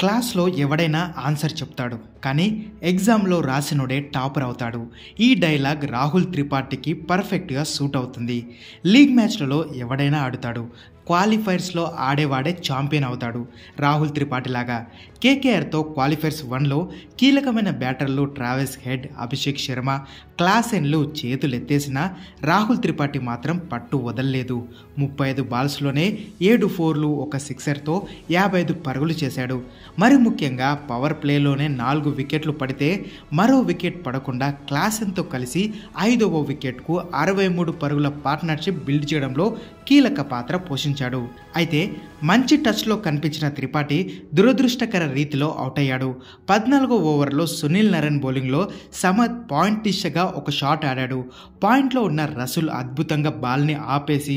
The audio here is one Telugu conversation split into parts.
క్లాస్లో ఎవడైనా ఆన్సర్ చెప్తాడు, కానీ ఎగ్జామ్లో రాసినోడే టాపర్ అవుతాడు. ఈ డైలాగ్ రాహుల్ త్రిపాఠికి పర్ఫెక్ట్గా సూట్ అవుతుంది. లీగ్ మ్యాచ్లలో ఎవడైనా ఆడుతాడు, క్వాలిఫైర్స్లో ఆడేవాడే ఛాంపియన్ అవుతాడు. రాహుల్ త్రిపాఠి లాగా కేకేఆర్తో క్వాలిఫైర్స్ 1లో కీలకమైన బ్యాటర్లు ట్రావెస్ హెడ్, అభిషేక్ శర్మ, క్లాసెన్లు చేతులెత్తేసిన రాహుల్ త్రిపాఠి మాత్రం పట్టు వదల్లేదు. 35 బాల్స్లోనే 7 4లు, 1 సిక్సర్తో 55 పరుగులు చేశాడు. మరి ముఖ్యంగా పవర్ ప్లేలోనే 4 వికెట్లు పడితే మరో వికెట్ పడకుండా క్లాసెన్తో కలిసి 5వ వికెట్కు 63 పరుగుల పార్ట్నర్షిప్ బిల్డ్ చేయడంలో కీలక పాత్ర పోషించాడు. అయితే మంచి టచ్లో కనిపించిన త్రిపాఠి దురదృష్టకర రీతిలో అవుట్ అయ్యాడు. 14వ ఓవర్లో సునీల్ నరేన్ బౌలింగ్లో సమద్ పాయింట్ దిశగా ఒక షాట్ ఆడాడు. పాయింట్లో ఉన్న రసూల్ అద్భుతంగా బాల్ని ఆపేసి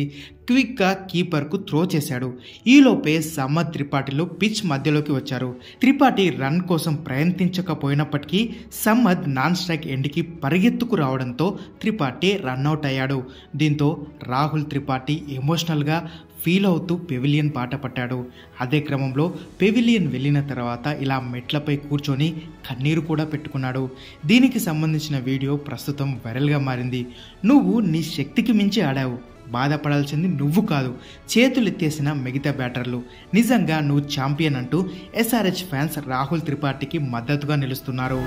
క్విక్గా కీపర్కు త్రో చేశాడు. ఈలోపే సమద్, త్రిపాఠిలు పిచ్ మధ్యలోకి వచ్చారు. త్రిపాఠి రన్ కోసం ప్రయత్నించకపోయినప్పటికీ సమద్ నాన్ స్ట్రైక్ ఎండ్కి పరిగెత్తుకు రావడంతో త్రిపాఠి రన్అట్ అయ్యాడు. దీంతో రాహుల్ త్రిపాఠి ఎమోషనల్గా ఫీల్ అవుతూ పెవిలియన్ బాట పట్టాడు. అదే క్రమంలో పెవిలియన్ వెళ్ళిన తర్వాత ఇలా మెట్లపై కూర్చొని కన్నీరు కూడా పెట్టుకున్నాడు. దీనికి సంబంధించిన వీడియో ప్రస్తుతం వైరల్గా మారింది. నువ్వు నీ శక్తికి మించి ఆడావు, బాధపడాల్సింది నువ్వు కాదు, చేతులెత్తేసిన మిగతా బ్యాటర్లు, నిజంగా నువ్వు ఛాంపియన్ అంటూ ఎస్ఆర్హెచ్ ఫ్యాన్స్ రాహుల్ త్రిపాఠికి మద్దతుగా నిలుస్తున్నారు.